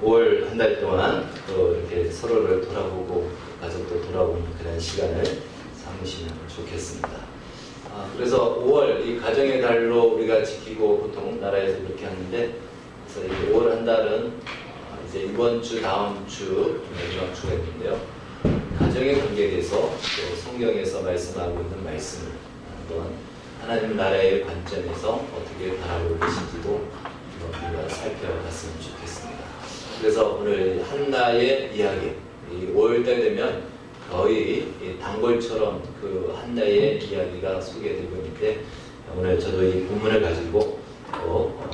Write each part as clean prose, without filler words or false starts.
5월 한 달 동안 또 이렇게 서로를 돌아보고 가족도 돌아보는 그런 시간을 삼으시면 좋겠습니다. 그래서 5월 이 가정의 달로 우리가 지키고 보통 나라에서 그렇게 하는데, 그래서 이 5월 한 달은 이제 이번 주 다음 주 마지막 주가 있는데요. 가정의 관계에 대해서 또 성경에서 말씀하고 있는 말씀을 한번 하나님 나라의 관점에서 어떻게 바라보고 계신지도 우리가 살펴봤으면 좋겠습니다. 그래서 오늘 한나의 이야기, 이 5월달 되면 거의 단골처럼 그 한나의 이야기가 소개되고 있는데, 오늘 저도 이 본문을 가지고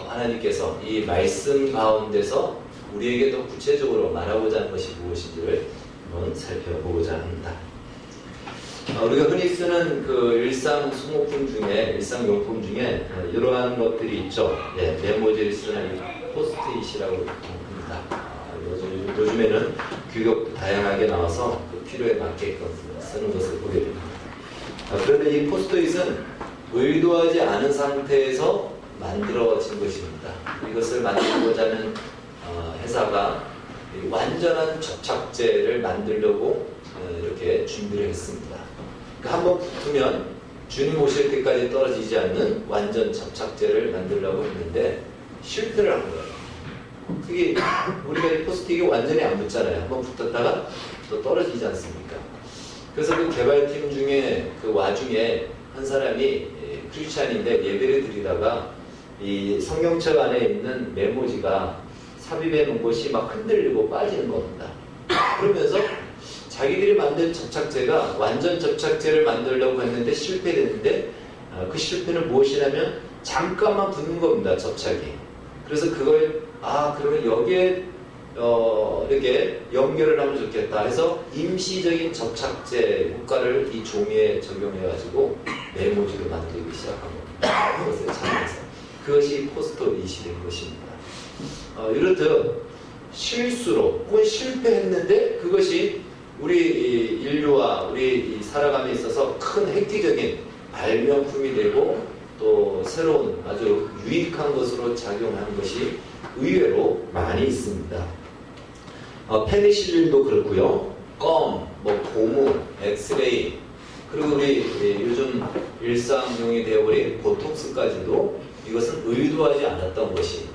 하나님께서 이 말씀 가운데서 우리에게 더 구체적으로 말하고자 하는 것이 무엇인지를 한번 살펴보고자 합니다. 우리가 흔히 쓰는 그 일상 소모품 중에, 일상용품 중에 이러한 것들이 있죠. 메모지를 쓰는 이 포스트잇이라고 합니다. 요즘에는 규격도 다양하게 나와서 그 필요에 맞게끔 쓰는 것을 보게 됩니다. 그런데 이 포스트잇은 의도하지 않은 상태에서 만들어진 것입니다. 이것을 만들고자 하는 회사가 완전한 접착제를 만들려고 이렇게 준비를 했습니다. 한번 붙으면 주님 오실 때까지 떨어지지 않는 완전 접착제를 만들려고 했는데 실패를 한 거예요. 그게 우리가 이 포스트잇이 완전히 안 붙잖아요. 한번 붙었다가 또 떨어지지 않습니까? 그래서 그 개발팀 중에 그 와중에 한 사람이 크리스찬인데 예배를 드리다가 이 성경책 안에 있는 메모지가 삽입해 놓은 것이 막 흔들리고 빠지는 겁니다. 그러면서 자기들이 만든 접착제가 완전 접착제를 만들려고 했는데 실패했는데, 그 실패는 무엇이냐면 잠깐만 붙는 겁니다. 접착이. 그래서 그걸 그러면 여기에 이렇게 연결을 하면 좋겠다 해서 임시적인 접착제 효과를 이 종이에 적용해가지고 메모지로 만들기 시작한 겁니다. 그것을 찾아서 그것이 포스트잇이 된 것입니다. 이렇듯 실수로 혹은 실패했는데 그것이 우리 인류와 우리 살아감에 있어서 큰 획기적인 발명품이 되고 또 새로운 아주 유익한 것으로 작용하는 것이 의외로 많이 있습니다. 페니실린도 그렇고요. 껌, 고무, 엑스레이, 그리고 우리 요즘 일상용이 되어버린 보톡스까지도 이것은 의도하지 않았던 것이,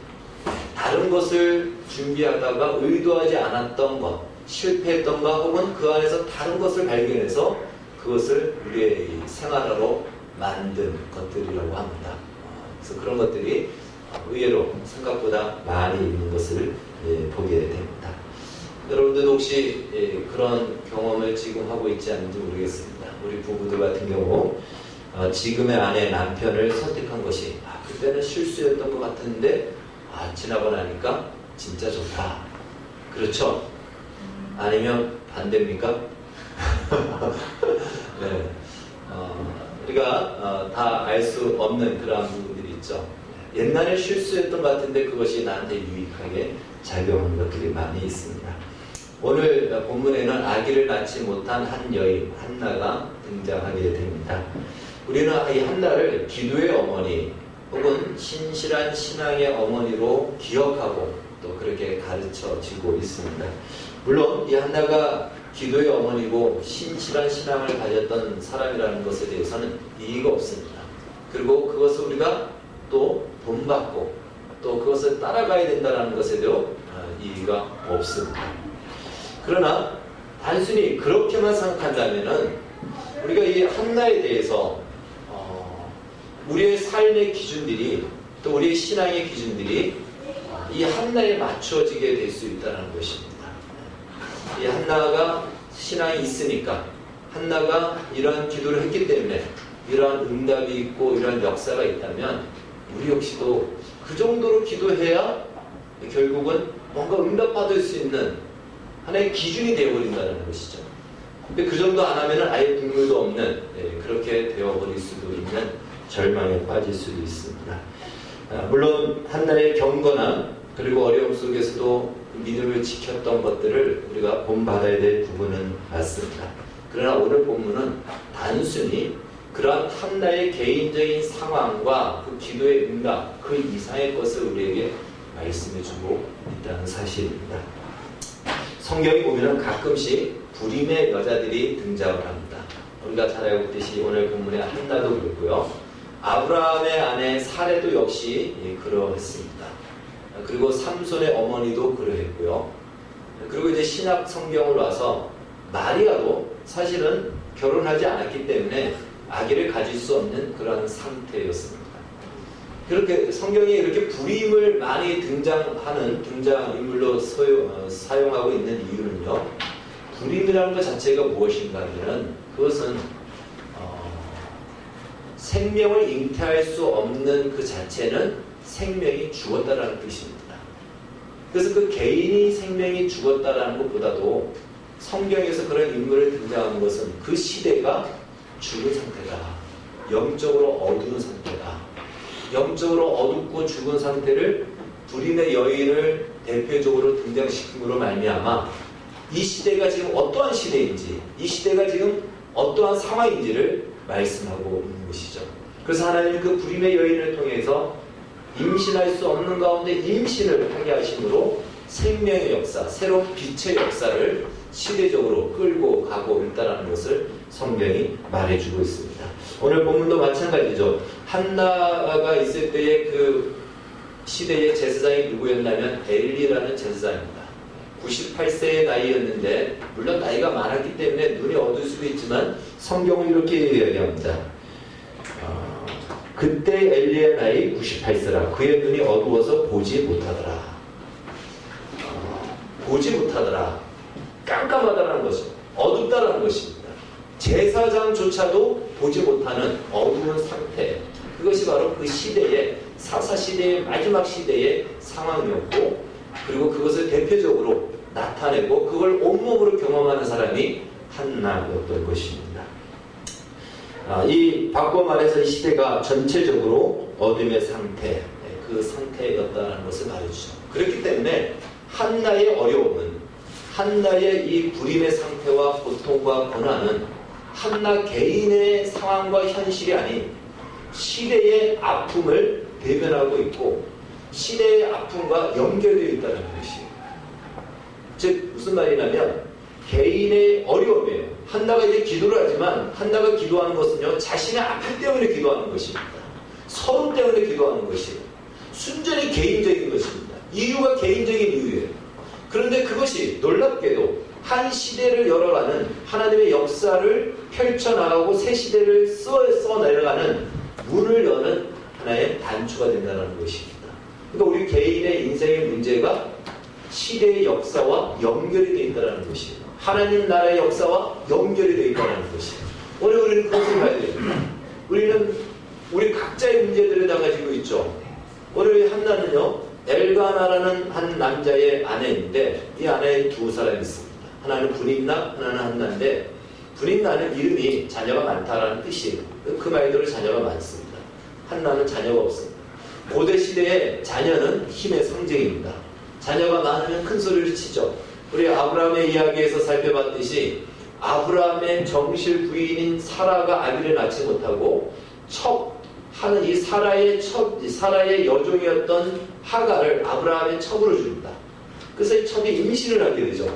다른 것을 준비하다가 의도하지 않았던 것, 실패했던 것, 혹은 그 안에서 다른 것을 발견해서 그것을 우리의 생활화로 만든 것들이라고 합니다. 그래서 그런 것들이 의외로 생각보다 많이 있는 것을 보게 됩니다. 여러분들도 혹시 그런 경험을 지금 하고 있지 않는지 모르겠습니다. 우리 부부들 같은 경우 지금의 아내 남편을 선택한 것이 그때는 실수였던 것 같은데 지나고 나니까 진짜 좋다. 그렇죠? 아니면 반대입니까? 네. 우리가 다 알 수 없는 그러한 부분들이 있죠. 옛날에 실수였던 것 같은데 그것이 나한테 유익하게 작용하는 것들이 많이 있습니다. 오늘 본문에는 아기를 낳지 못한 한 여인 한나가 등장하게 됩니다. 우리는 이 한나를 기도의 어머니 혹은 신실한 신앙의 어머니로 기억하고 또 그렇게 가르쳐지고 있습니다. 물론 이 한나가 기도의 어머니고 신실한 신앙을 가졌던 사람이라는 것에 대해서는 이의가 없습니다. 그리고 그것을 우리가 또 본받고 또 그것을 따라가야 된다는 것에도 이의가 없습니다. 그러나 단순히 그렇게만 생각한다면은 우리가 이 한나에 대해서 우리의 삶의 기준들이 또 우리의 신앙의 기준들이 이 한나에 맞춰지게 될 수 있다는 것입니다. 이 한나가 신앙이 있으니까, 한나가 이러한 기도를 했기 때문에 이러한 응답이 있고 이러한 역사가 있다면 우리 역시도 그 정도로 기도해야 결국은 뭔가 응답받을 수 있는 하나의 기준이 되어버린다는 것이죠. 근데 그 정도 안 하면 아예 국물도 없는 그렇게 되어버릴 수도 있는 절망에 빠질 수도 있습니다. 물론 한나의 경건함 그리고 어려움 속에서도 믿음을 지켰던 것들을 우리가 본받아야 될 부분은 맞습니다. 그러나 오늘 본문은 단순히 그러한 한나의 개인적인 상황과 그 기도의 응답, 그 이상의 것을 우리에게 말씀해주고 있다는 사실입니다. 성경에 보면 가끔씩 불임의 여자들이 등장을 합니다. 우리가 잘 알고 있듯이 오늘 본문의 한나도 그렇고요. 아브라함의 아내 사레도 역시 그러했습니다. 그리고 삼손의 어머니도 그러했고요. 그리고 이제 신약 성경을 와서 마리아도 사실은 결혼하지 않았기 때문에 아기를 가질 수 없는 그런 상태였습니다. 그렇게 성경에 이렇게 불임을 많이 등장인물로 사용하고 있는 이유는요. 불임이라는 것 자체가 무엇인가 하면 그것은 생명을 잉태할 수 없는 그 자체는 생명이 죽었다라는 뜻입니다. 그래서 그 개인이 생명이 죽었다라는 것보다도 성경에서 그런 인물을 등장하는 것은 그 시대가 죽은 상태다. 영적으로 어두운 상태다. 영적으로 어둡고 죽은 상태를 불임의 여인을 대표적으로 등장시킴으로 말미암아 이 시대가 지금 어떠한 시대인지, 이 시대가 지금 어떠한 상황인지를 말씀하고 있는 것이죠. 그래서 하나님은 그 불임의 여인을 통해서 임신할 수 없는 가운데 임신을 하게 하심으로 생명의 역사, 새로운 빛의 역사를 시대적으로 끌고 가고 있다는 것을 성경이 말해주고 있습니다. 오늘 본문도 마찬가지죠. 한나가 있을 때의 그 시대의 제사장이 누구였냐면 엘리라는 제사장입니다. 98세의 나이였는데 물론 나이가 많았기 때문에 눈이 어두울 수도 있지만 성경은 이렇게 이야기합니다. 그때 엘리의 나이 98세라 그의 눈이 어두워서 보지 못하더라. 보지 못하더라. 깜깜하다는 것이 어둡다라는 것입니다. 제사장조차도 보지 못하는 어두운 상태. 그것이 바로 그 시대의 사사시대의 마지막 시대의 상황이었고 그리고 그것을 대표적으로 나타내고 그걸 온몸으로 경험하는 사람이 한나였던 것입니다. 이 바꿔 말해서 이 시대가 전체적으로 어둠의 상태, 그 상태였다는 것을 말해주죠. 그렇기 때문에 한나의 어려움은 한나의 이 불임의 상태와 고통과 고난은 한나 개인의 상황과 현실이 아닌 시대의 아픔을 대변하고 있고 시대의 아픔과 연결되어 있다는 것이에요. 즉 무슨 말이냐면 개인의 어려움이에요. 한나가 이제 기도를 하지만 한나가 기도하는 것은요 자신의 아픔 때문에 기도하는 것입니다. 서름 때문에 기도하는 것이에요. 순전히 개인적인 것입니다. 이유가 개인적인 이유예요. 그런데 그것이 놀랍게도 한 시대를 열어가는 하나님의 역사를 펼쳐나가고 새 시대를 써내려가는 문을 여는 하나의 단초가 된다는 것입니다. 그러니까 우리 개인의 인생의 문제가 시대의 역사와 연결이 되어 있다는 것이에요. 하나님 나라의 역사와 연결이 되어 있다는 것이에요. 오늘 우리는 그것을 봐야 됩니다. 우리는 우리 각자의 문제들을 다 가지고 있죠. 오늘 한나는요 엘가나라는 한 남자의 아내인데 이 아내에 두 사람이 있습니다. 하나는 분인나, 하나는 한나인데 분인나는 이름이 자녀가 많다라는 뜻이에요. 그 말대로 자녀가 많습니다. 한나는 자녀가 없습니다. 고대 시대에 자녀는 힘의 상징입니다. 자녀가 많으면 큰 소리를 치죠. 우리 아브라함의 이야기에서 살펴봤듯이 아브라함의 정실 부인인 사라가 아기를 낳지 못하고 하는 이 사라의 여종이었던 하가를 아브라함의 첩으로 줍니다. 그래서 이 첩이 임신을 하게 되죠.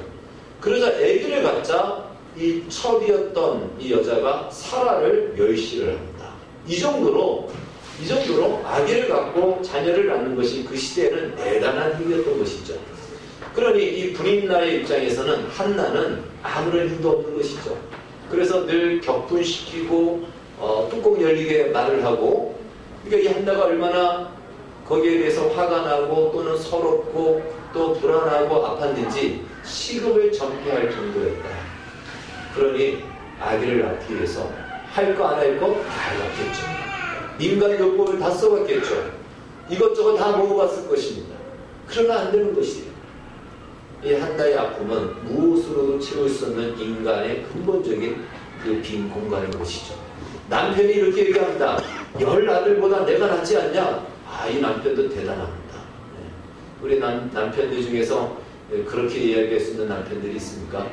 그러자 아기를 갖자 이 첩이었던 이 여자가 사라를 멸시를 합니다. 이 정도로 아기를 갖고 자녀를 낳는 것이 그 시대에는 대단한 힘이었던 것이죠. 그러니 이 분인나의 입장에서는 한나는 아무런 힘도 없는 것이죠. 그래서 늘 격분시키고 뚜껑 열리게 말을 하고 그러니까 이 한나가 얼마나 거기에 대해서 화가 나고 또는 서럽고 또 불안하고 아팠는지 시급을 전폐할 정도였다. 그러니 아기를 낳기 위해서 할 거 안 할 거 다 해봤겠죠. 인간 요법을 다 써봤겠죠. 이것저것 다 먹어봤을 것입니다. 그러나 안 되는 것이에요. 이 한나의 아픔은 무엇으로도 채울 수 없는 인간의 근본적인 그 빈 공간인 것이죠. 남편이 이렇게 얘기합니다. 10아들보다 내가 낫지 않냐? 이 남편도 대단합니다. 우리 남편들 중에서 그렇게 이야기할 수 있는 남편들이 있습니까?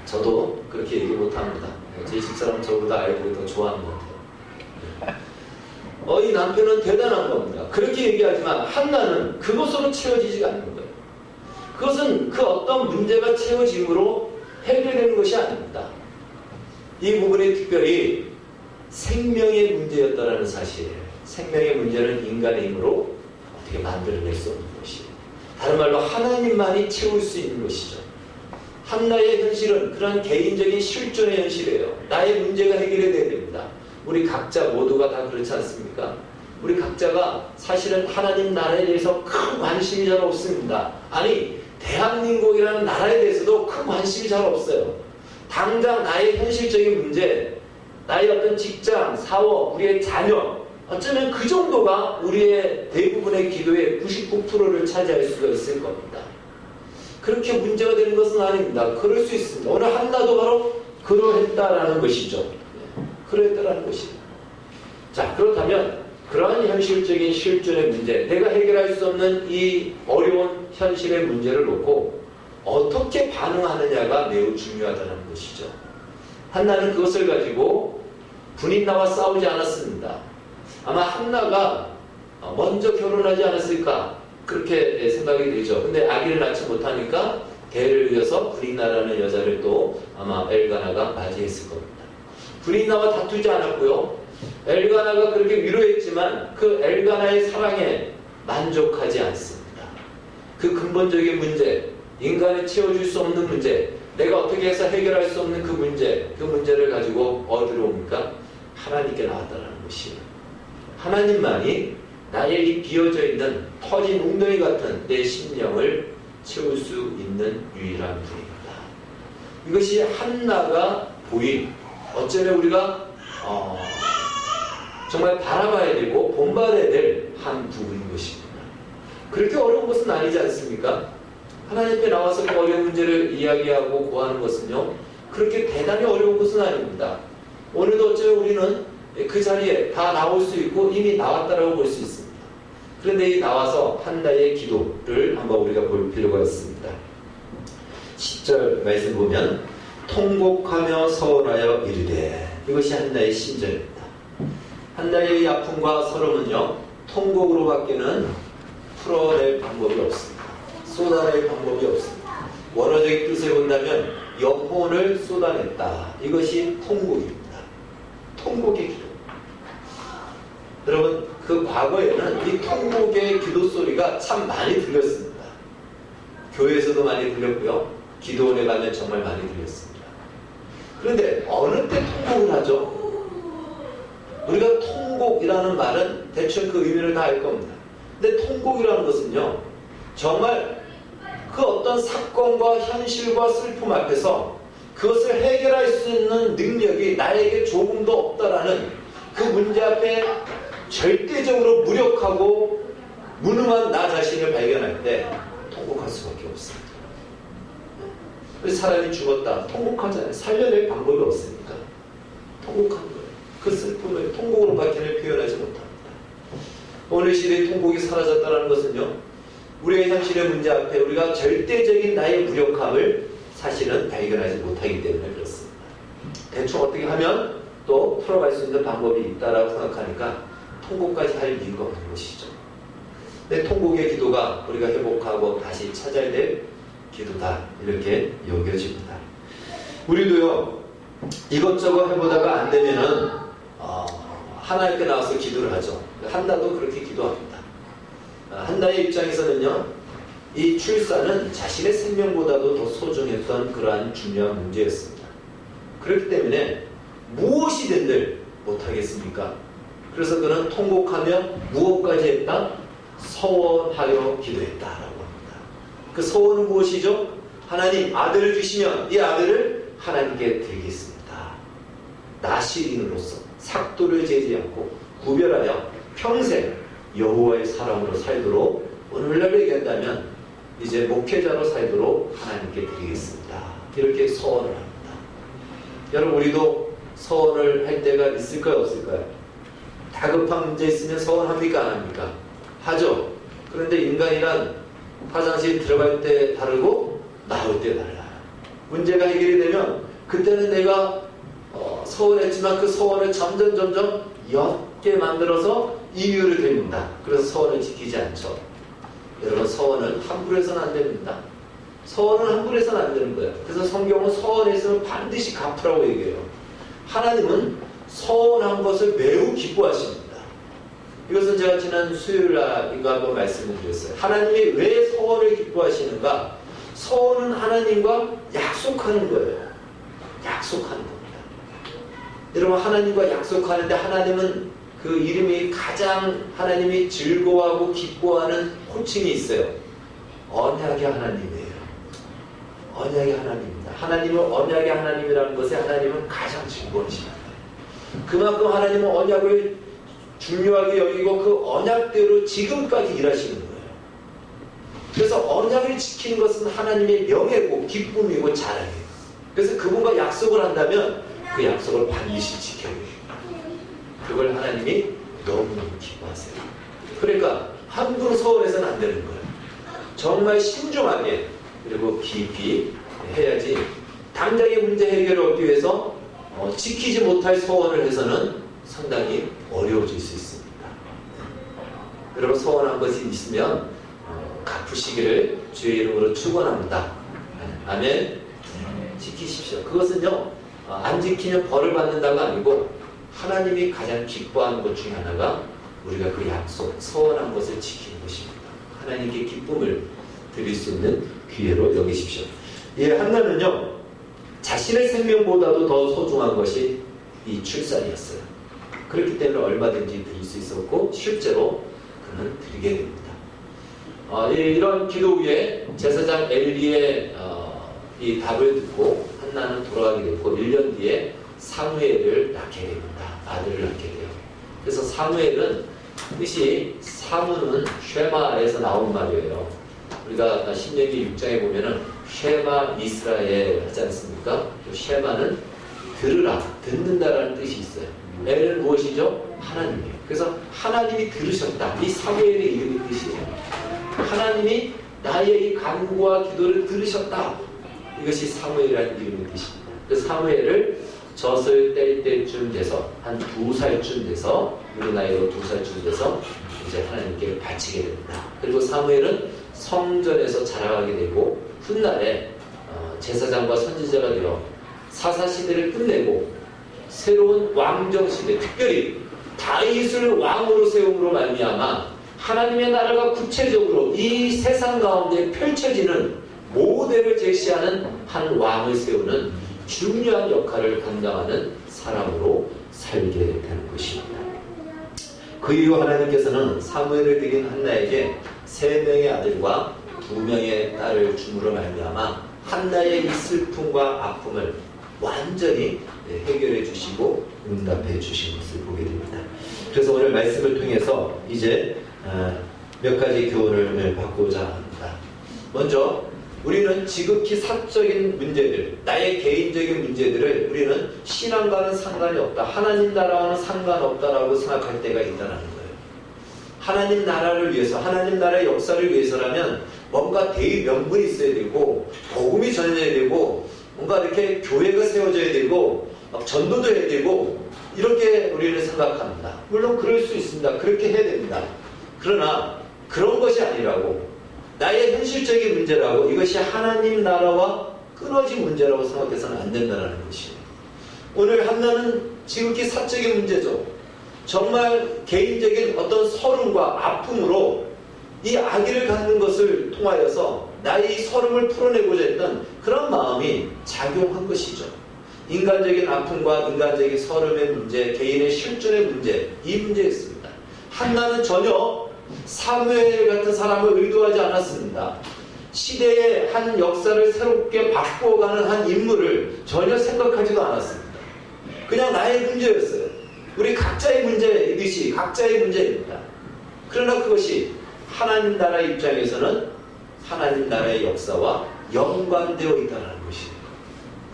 저도 그렇게 얘기 못합니다. 제 집사람은 저보다 아이들을 더 좋아하는 것 같아요. 이 남편은 대단한 겁니다. 그렇게 얘기하지만 한나는 그것으로 채워지지가 않는 거예요. 그것은 그 어떤 문제가 채워짐으로 해결되는 것이 아닙니다. 이 부분이 특별히 생명의 문제였다는 사실이에요. 생명의 문제는 인간의 힘으로 어떻게 만들어낼 수 없는 것이에요. 다른 말로 하나님만이 채울 수 있는 것이죠. 한나의 현실은 그런 개인적인 실존의 현실이에요. 나의 문제가 해결돼야 됩니다. 우리 각자 모두가 다 그렇지 않습니까? 우리 각자가 사실은 하나님 나라에 대해서 큰 관심이 잘 없습니다. 아니, 대한민국이라는 나라에 대해서도 큰 관심이 잘 없어요. 당장 나의 현실적인 문제, 나의 어떤 직장, 사업, 우리의 자녀, 어쩌면 그 정도가 우리의 대부분의 기도의 99%를 차지할 수가 있을 겁니다. 그렇게 문제가 되는 것은 아닙니다. 그럴 수 있습니다. 오늘 한나도 바로 그러했다라는 것이죠. 그러했다라는 것이죠. 자, 그렇다면 그러한 현실적인 실존의 문제, 내가 해결할 수 없는 이 어려운 현실의 문제를 놓고 어떻게 반응하느냐가 매우 중요하다는 것이죠. 한나는 그것을 가지고 분인나와 싸우지 않았습니다. 아마 한나가 먼저 결혼하지 않았을까 그렇게 생각이 되죠. 근데 아기를 낳지 못하니까 대를 이어서 분인나라는 여자를 또 아마 엘가나가 맞이했을 겁니다. 분인나와 다투지 않았고요. 엘가나가 그렇게 위로했지만 그 엘가나의 사랑에 만족하지 않습니다. 그 근본적인 문제, 인간이 채워줄 수 없는 문제, 내가 어떻게 해서 해결할 수 없는 그 문제를 가지고 어디로 옵니까? 하나님께 나왔다는 것이에요. 하나님만이 나의 이 비어져 있는 터진 웅덩이 같은 내 심령을 채울 수 있는 유일한 분입니다. 이것이 한나가 보인, 어쩌면 우리가 정말 바라봐야 되고 본받아야 될 한 부분인 것입니다. 그렇게 어려운 것은 아니지 않습니까? 하나님 앞에 나와서 그 어려운 문제를 이야기하고 고하는 것은요, 그렇게 대단히 어려운 것은 아닙니다. 오늘도 어쩌면 우리는 그 자리에 다 나올 수 있고 이미 나왔다라고 볼 수 있습니다. 그런데 이 나와서 한나의 기도를 한번 우리가 볼 필요가 있습니다. 10절 말씀 보면 통곡하며 서원하여 이르되, 이것이 한나의 심정입니다. 한나의 이 아픔과 서름은요, 통곡으로밖에는 풀어낼 방법이 없습니다. 쏟아낼 방법이 없습니다. 원어적인 뜻을 본다면 영혼을 쏟아냈다. 이것이 통곡입니다. 통곡의 기도. 여러분, 그 과거에는 이 통곡의 기도 소리가 참 많이 들렸습니다. 교회에서도 많이 들렸고요. 기도원에 가면 정말 많이 들렸습니다. 그런데 어느 때 통곡을 하죠? 우리가 통곡이라는 말은 대충 그 의미를 다 알 겁니다. 근데 통곡이라는 것은요, 정말 그 어떤 사건과 현실과 슬픔 앞에서 그것을 해결할 수 있는 능력이 나에게 조금도 없다라는 그 문제 앞에 절대적으로 무력하고 무능한 나 자신을 발견할 때 통곡할 수밖에 없습니다. 사람이 죽었다, 통곡하잖아요. 살려낼 방법이 없으니까 통곡하는 거예요. 그 슬픔을 통곡으로밖에 표현하지 못합니다. 오늘 시대의 통곡이 사라졌다는 것은요, 우리의 현실의 문제 앞에 우리가 절대적인 나의 무력함을 사실은 발견하지 못하기 때문에 그렇습니다. 대충 어떻게 하면 또 풀어갈 수 있는 방법이 있다라고 생각하니까 통곡까지 할 이유가 없는 것이죠. 근데 통곡의 기도가 우리가 회복하고 다시 찾아야 될 기도다, 이렇게 여겨집니다. 우리도요, 이것저것 해보다가 안 되면은 하나님께 나와서 기도를 하죠. 한나도 그렇게 기도합니다. 한나의 입장에서는요, 이 출산은 자신의 생명보다도 더 소중했던 그러한 중요한 문제였습니다. 그렇기 때문에 무엇이 된들 못하겠습니까? 그래서 그는 통곡하며 무엇까지 했다? 서원하여 기도했다라고 합니다. 그 서원은 무엇이죠? 하나님, 아들을 주시면 이 아들을 하나님께 드리겠습니다. 나시린으로서 삭도를 재지 않고 구별하여 평생 여호와의 사람으로 살도록, 오늘날 얘기한다면 이제 목회자로 살도록 하나님께 드리겠습니다. 이렇게 서원을 합니다. 여러분, 우리도 서원을 할 때가 있을까요, 없을까요? 다급한 문제 있으면 서원합니까, 안 합니까? 하죠. 그런데 인간이란 화장실 들어갈 때 다르고 나올 때 달라요. 문제가 해결이 되면 그때는 내가 서원했지만 그 서원을 점점 옅게 만들어서 이유를 됩니다. 그래서 서원을 지키지 않죠. 여러분, 서원은 함부로 해서는 안 됩니다. 서원은 함부로 해서는 안 되는 거예요. 그래서 성경은 서원했으면 반드시 갚으라고 얘기해요. 하나님은 서원한 것을 매우 기뻐하십니다. 이것은 제가 지난 수요일날 이거 한번 말씀을 드렸어요. 하나님이 왜 서원을 기뻐하시는가? 서원은 하나님과 약속하는 거예요. 약속하는 겁니다. 여러분, 하나님과 약속하는데 하나님은 그 이름이 가장 하나님이 즐거워하고 기뻐하는 호칭이 있어요. 언약의 하나님이에요. 언약의 하나님입니다. 하나님은 언약의 하나님이라는 것에 하나님은 가장 즐거워하십니다. 그만큼 하나님은 언약을 중요하게 여기고 그 언약대로 지금까지 일하시는 거예요. 그래서 언약을 지키는 것은 하나님의 명예고 기쁨이고 자랑이에요. 그래서 그분과 약속을 한다면 그 약속을 반드시 지켜야 돼요. 그걸 하나님이 너무너무 기뻐하세요. 그러니까 함부로 서울에서는 안 되는 거예요. 정말 신중하게 그리고 깊이 해야지 당장의 문제 해결을 얻기 위해서 지키지 못할 서원을 해서는 상당히 어려워질 수 있습니다. 여러분, 서원한 것이 있으면 갚으시기를 주의 이름으로 축원합니다. 아멘. 지키십시오. 그것은요, 안 지키면 벌을 받는다가 아니고 하나님이 가장 기뻐하는 것 중에 하나가 우리가 그 약속, 서원한 것을 지키는 것입니다. 하나님께 기쁨을 드릴 수 있는 기회로 여기십시오. 예, 한나는요, 자신의 생명보다도 더 소중한 것이 이 출산이었어요. 그렇기 때문에 얼마든지 드릴 수 있었고 실제로 그는 드리게 됩니다. 이런 기도 후에 제사장 엘리의 이 답을 듣고 한나는 돌아가게 됐고 1년 뒤에 사무엘을 낳게 됩니다. 아들을 낳게 돼요. 그래서 사무엘은 뜻이 사무는 쉐마에서 나온 말이에요. 우리가 신명기 6장에 보면은 쉐마 이스라엘 하지 않습니까? 쉐마는 들으라, 듣는다라는 뜻이 있어요. 엘은 무엇이죠? 하나님이에요. 그래서 하나님이 들으셨다. 이 사무엘의 이름의 뜻이에요. 하나님이 나의 이 간구와 기도를 들으셨다. 이것이 사무엘이라는 이름의 뜻입니다. 그 사무엘을 젖을 뗄 때쯤 돼서 한 2살쯤 돼서 우리 나이로 2살쯤 돼서 이제 하나님께 바치게 됩니다. 그리고 사무엘은 성전에서 자라가게 되고 훗날에 제사장과 선지자가 되어 사사시대를 끝내고 새로운 왕정시대, 특별히 다윗을 왕으로 세움으로 말미암아 하나님의 나라가 구체적으로 이 세상 가운데 펼쳐지는 모델을 제시하는 한 왕을 세우는 중요한 역할을 감당하는 사람으로 살게 됐다는 것입니다. 그 이후 하나님께서는 사무엘을 드린 한나에게 3명의 아들과 2명의 딸을 줌으로 말미암아 한나의 이 슬픔과 아픔을 완전히 해결해 주시고 응답해 주신 것을 보게 됩니다. 그래서 오늘 말씀을 통해서 이제 몇 가지 교훈을 받고자 합니다. 먼저 우리는 지극히 사적인 문제들, 나의 개인적인 문제들을 우리는 신앙과는 상관이 없다, 하나님 나라와는 상관없다라고 생각할 때가 있다는 거예요. 하나님 나라를 위해서, 하나님 나라의 역사를 위해서라면 뭔가 대의 명분이 있어야 되고 복음이 전해져야 되고 뭔가 이렇게 교회가 세워져야 되고 막 전도도 해야 되고 이렇게 우리는 생각합니다. 물론 그럴 수 있습니다. 그렇게 해야 됩니다. 그러나 그런 것이 아니라고, 나의 현실적인 문제라고, 이것이 하나님 나라와 끊어진 문제라고 생각해서는 안 된다는 것이에요. 오늘 한나는 지극히 사적인 문제죠. 정말 개인적인 어떤 서름과 아픔으로 이 아기를 갖는 것을 통하여서 나의 이 서름을 풀어내고자 했던 그런 마음이 작용한 것이죠. 인간적인 아픔과 인간적인 서름의 문제, 개인의 실존의 문제, 이 문제였습니다. 한나는 전혀 사무엘 같은 사람을 의도하지 않았습니다. 시대의 한 역사를 새롭게 바꾸어가는 한 인물을 전혀 생각하지도 않았습니다. 그냥 나의 문제였어요. 우리 각자의 문제이듯이 각자의 문제입니다. 그러나 그것이 하나님 나라 입장에서는 하나님 나라의 역사와 연관되어 있다는 것이에요.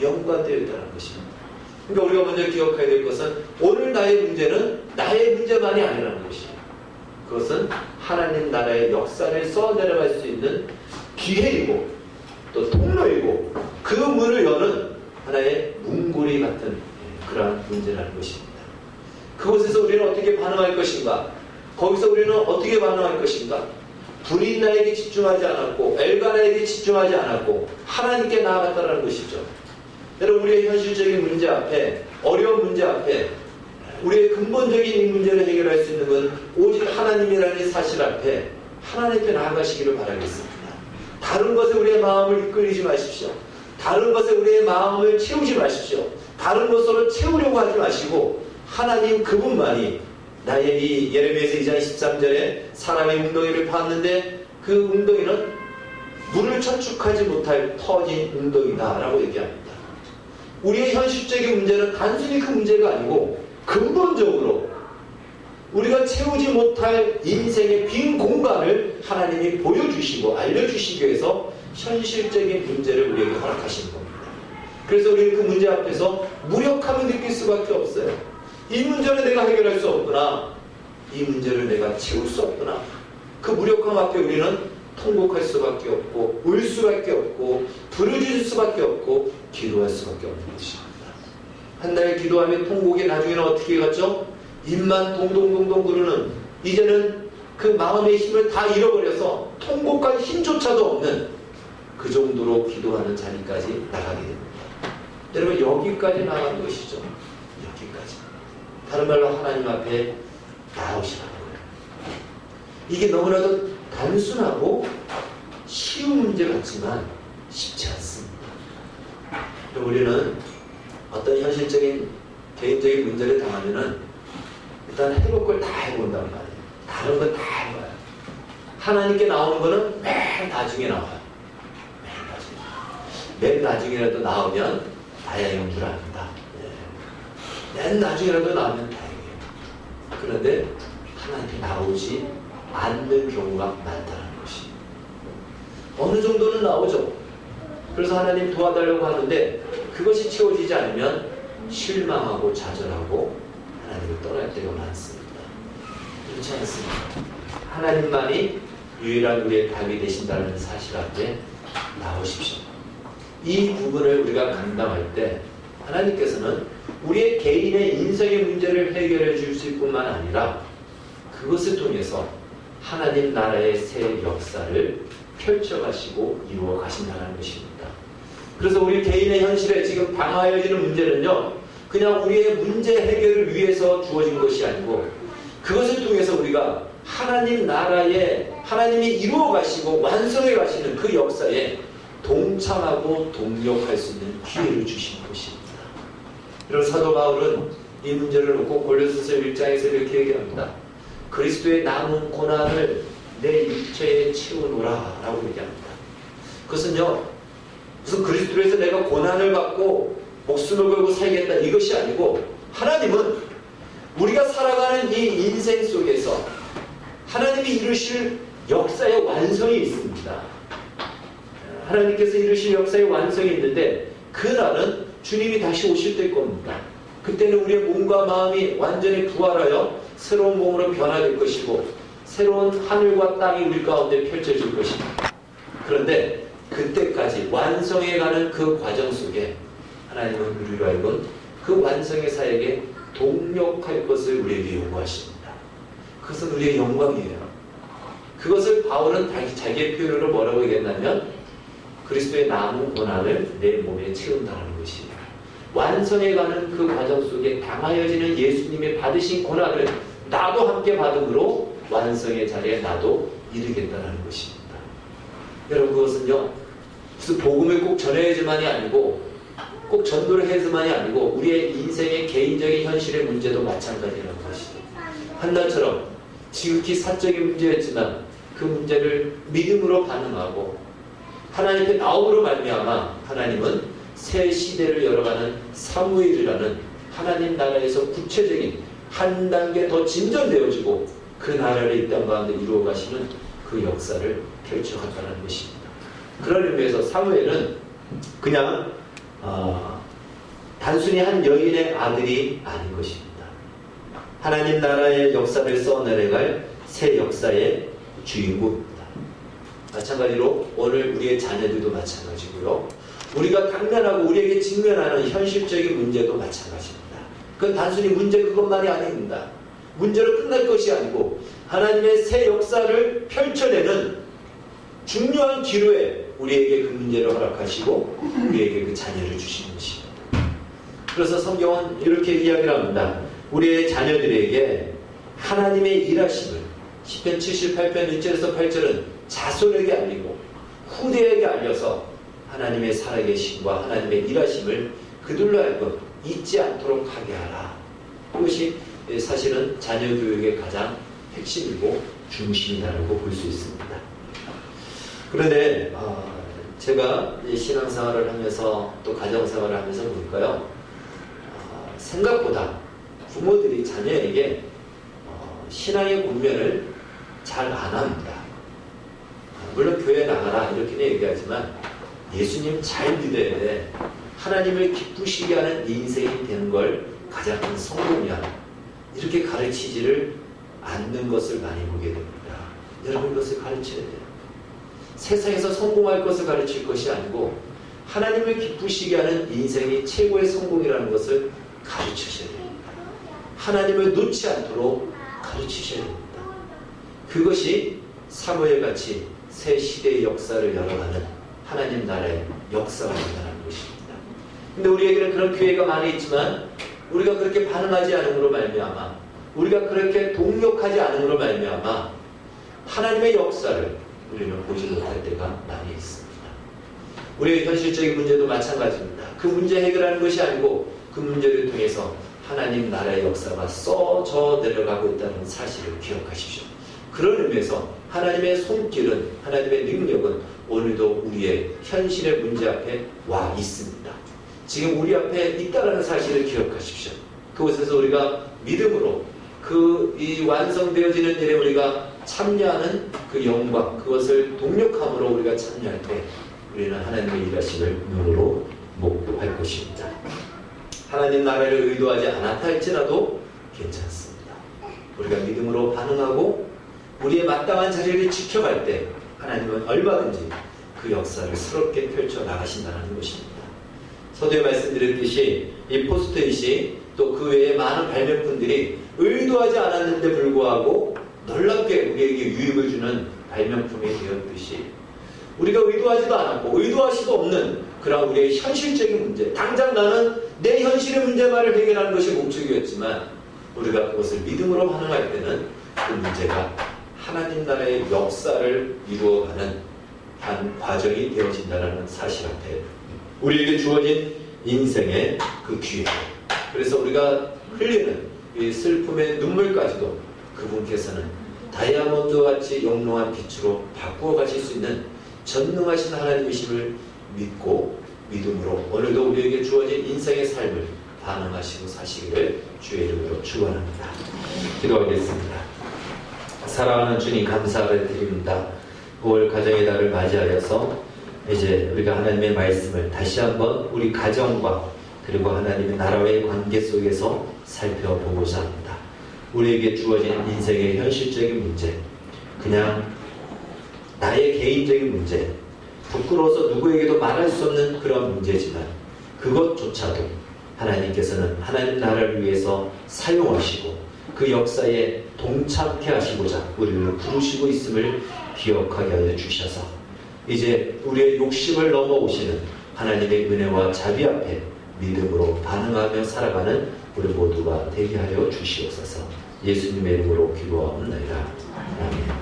연관되어 있다는 것입니다. 그러니까 우리가 먼저 기억해야 될 것은 오늘 나의 문제는 나의 문제만이 아니라는 것이에요. 그것은 하나님 나라의 역사를 써내려갈 수 있는 기회이고 또 통로이고 그 문을 여는 하나의 문고리 같은 그러한 문제라는 것입니다. 그곳에서 우리는 어떻게 반응할 것인가? 거기서 우리는 어떻게 반응할 것인가? 불인나에게 집중하지 않았고 엘가나에게 집중하지 않았고 하나님께 나아갔다는 것이죠. 여러분, 우리의 현실적인 문제 앞에, 어려운 문제 앞에 우리의 근본적인 이 문제를 해결할 수 있는 건 오직 하나님이라는 사실 앞에 하나님께 나아가시기를 바라겠습니다. 다른 것에 우리의 마음을 이끌리지 마십시오. 다른 것에 우리의 마음을 채우지 마십시오. 다른 것으로 채우려고 하지 마시고 하나님 그분만이, 나의 이 예레미야서 2장 13절에 사람의 웅덩이를 파았는데 그 웅덩이는 물을 저축하지 못할 터진 웅덩이다 라고 얘기합니다. 우리의 현실적인 문제는 단순히 그 문제가 아니고 근본적으로 우리가 채우지 못할 인생의 빈 공간을 하나님이 보여주시고 알려주시기 위해서 현실적인 문제를 우리에게 허락하시는 겁니다. 그래서 우리는 그 문제 앞에서 무력함을 느낄 수밖에 없어요. 이 문제는 내가 해결할 수 없구나. 이 문제를 내가 채울 수 없구나. 그 무력함 앞에 우리는 통곡할 수밖에 없고 울 수밖에 없고 부르짖을 수밖에 없고 기도할 수밖에 없는 것입니다. 한 달 기도하면 통곡이 나중에는 어떻게 갔죠? 입만 동동동동 구르는, 이제는 그 마음의 힘을 다 잃어버려서 통곡할 힘조차도 없는 그 정도로 기도하는 자리까지 나가게 됩니다. 여러분, 여기까지 나간 것이죠. 여기까지. 다른 말로 하나님 앞에 나오시라는 거예요. 이게 너무나도 단순하고 쉬운 문제 같지만 쉽지 않습니다. 우리는 어떤 현실적인 개인적인 문제를 당하면은 일단 해볼 걸 다 해본단 말이에요. 다른 건 다 해봐요. 하나님께 나오는 거는 맨 나중에 나와요. 맨 나중이라도 나오면 다행인 줄 압니다. 맨 나중이라도 나오면 다행이에요. 그런데 하나님께 나오지 않는 경우가 많다는 것이. 어느 정도는 나오죠. 그래서 하나님 도와달라고 하는데 그것이 채워지지 않으면 실망하고 좌절하고 하나님을 떠날 때가 많습니다. 그렇지 않습니다. 하나님만이 유일한 우리의 답이 되신다는 사실 앞에 나오십시오. 이 부분을 우리가 감당할 때 하나님께서는 우리의 개인의 인생의 문제를 해결해 주실 뿐만 아니라 그것을 통해서 하나님 나라의 새 역사를 펼쳐가시고 이루어 가신다는 것입니다. 그래서 우리 개인의 현실에 지금 당하여지는 문제는요, 그냥 우리의 문제 해결을 위해서 주어진 것이 아니고 그것을 통해서 우리가 하나님 나라에 하나님이 이루어 가시고 완성해 가시는 그 역사에 동참하고 동력할 수 있는 기회를 주신 것입니다. 그래서 사도 바울은 이 문제를 놓고 골로새서 1장에서 이렇게 얘기합니다. 그리스도의 남은 고난을 내 육체에 채우노라 라고 얘기합니다. 그것은요, 무슨 그리스도로 해서 내가 고난을 받고 목숨을 걸고 살겠다 이것이 아니고 하나님은 우리가 살아가는 이 인생 속에서 하나님이 이루실 역사의 완성이 있습니다. 하나님께서 이루실 역사의 완성이 있는데 그날은 주님이 다시 오실 때일 겁니다. 그때는 우리의 몸과 마음이 완전히 부활하여 새로운 몸으로 변화될 것이고 새로운 하늘과 땅이 우리 가운데 펼쳐질 것입니다. 그런데 그때까지 완성해가는 그 과정 속에 하나님은 우리로 하여금 그 완성의 사역에 동력할 것을 우리에게 요구하십니다. 그것은 우리의 영광이에요. 그것을 바울은 자기의 표현으로 뭐라고 얘기했냐면 그리스도의 남은 고난을 내 몸에 채운다는 것이에요. 완성해가는 그 과정 속에 당하여지는 예수님의 받으신 고난을 나도 함께 받음으로 완성의 자리에 나도 이르겠다는 것입니다. 여러분, 그것은요 무슨 복음을 꼭 전해야지만이 아니고 꼭 전도를 해야지만이 아니고 우리의 인생의 개인적인 현실의 문제도 마찬가지라는 것이죠. 한나처럼 지극히 사적인 문제였지만 그 문제를 믿음으로 반응하고 하나님 앞에 나옴으로 말미암아 하나님은 새 시대를 열어가는 사무엘이라는 하나님 나라에서 구체적인 한 단계 더 진전되어지고 그 나라를 이 땅 가운데 이루어 가시는 그 역사를 펼쳐갔다는 것입니다. 그런 의미에서 사무엘은 그냥 단순히 한 여인의 아들이 아닌 것입니다. 하나님 나라의 역사를 써내려갈 새 역사의 주인공입니다. 마찬가지로 오늘 우리의 자녀들도 마찬가지고요. 우리가 당면하고 우리에게 직면하는 현실적인 문제도 마찬가지입니다. 그건 단순히 문제 그것만이 아닙니다. 문제로 끝날 것이 아니고 하나님의 새 역사를 펼쳐내는 중요한 기로에 우리에게 그 문제를 허락하시고 우리에게 그 자녀를 주시는 것입니다. 그래서 성경은 이렇게 이야기를 합니다. 우리의 자녀들에게 하나님의 일하심을 시편 78편 1절에서 8절은 자손에게 알리고 후대에게 알려서 하나님의 살아계심과 하나님의 일하심을 그들로 하여금 잊지 않도록 하게 하라. 이것이 사실은 자녀 교육의 가장 핵심이고 중심이라고 볼 수 있습니다. 그런데 제가 신앙생활을 하면서 또 가정생활을 하면서 볼까요? 생각보다 부모들이 자녀에게 신앙의 본면을 잘 안 합니다. 물론 교회 나가라 이렇게는 얘기하지만 예수님 잘 믿어야 돼. 하나님을 기쁘시게 하는 네 인생이 되는 걸 가장 큰 성공이야. 이렇게 가르치지를 않는 것을 많이 보게 됩니다. 여러분 이것을 가르쳐야 돼요. 세상에서 성공할 것을 가르칠 것이 아니고 하나님을 기쁘시게 하는 인생이 최고의 성공이라는 것을 가르치셔야 됩니다. 하나님을 놓지 않도록 가르치셔야 됩니다. 그것이 사무엘같이 새 시대의 역사를 열어가는 하나님 나라의 역사가 된다는 것입니다. 근데 우리에게는 그런 기회가 많이 있지만 우리가 그렇게 반응하지 않음으로 말미암아 우리가 그렇게 동력하지 않음으로 말미암아 하나님의 역사를 우리는 보지 못할 때가 많이 있습니다. 우리의 현실적인 문제도 마찬가지입니다. 그 문제 해결하는 것이 아니고 그 문제를 통해서 하나님 나라의 역사가 쏟아져 내려가고 있다는 사실을 기억하십시오. 그런 의미에서 하나님의 손길은, 하나님의 능력은 오늘도 우리의 현실의 문제 앞에 와 있습니다. 지금 우리 앞에 있다는 사실을 기억하십시오. 그곳에서 우리가 믿음으로 이 완성되어지는 일에 우리가 참여하는 그 영광, 그것을 동력함으로 우리가 참여할 때 우리는 하나님의 일하심을 눈으로 목도할 것입니다. 하나님 나라를 의도하지 않았다 할지라도 괜찮습니다. 우리가 믿음으로 반응하고 우리의 마땅한 자리를 지켜갈 때 하나님은 얼마든지 그 역사를 새롭게 펼쳐나가신다는 것입니다. 서두에 말씀드렸듯이 이 포스트잇이 또 그 외에 많은 발명품들이 의도하지 않았는데 불구하고 놀랍게 우리에게 유익을 주는 발명품이 되었듯이 우리가 의도하지도 않았고 의도할 수도 없는 그런 우리의 현실적인 문제, 당장 나는 내 현실의 문제만을 해결하는 것이 목적이었지만 우리가 그것을 믿음으로 반응할 때는 그 문제가 하나님 나라의 역사를 이루어가는 한 과정이 되어진다는 사실 앞에 우리에게 주어진 인생의 그 기회, 그래서 우리가 흘리는 이 슬픔의 눈물까지도 그분께서는 다이아몬드와 같이 영롱한 빛으로 바꾸어 가실 수 있는 전능하신 하나님이심을 믿고 믿음으로 오늘도 우리에게 주어진 인생의 삶을 반응하시고 사시기를 주의 이름으로 축원합니다. 기도하겠습니다. 사랑하는 주님 감사를 드립니다. 5월 가정의 달을 맞이하여서 이제 우리가 하나님의 말씀을 다시 한번 우리 가정과 그리고 하나님의 나라와의 관계 속에서 살펴보고자 합니다. 우리에게 주어진 인생의 현실적인 문제, 그냥 나의 개인적인 문제, 부끄러워서 누구에게도 말할 수 없는 그런 문제지만 그것조차도 하나님께서는 하나님 나라를 위해서 사용하시고 그 역사에 동참케 하시고자 우리를 부르시고 있음을 기억하게 하여 주셔서 이제 우리의 욕심을 넘어오시는 하나님의 은혜와 자비 앞에 믿음으로 반응하며 살아가는 우리 모두가 되게 하여 주시옵소서. 예수님의 이름으로 기도하옵나이다. 아멘.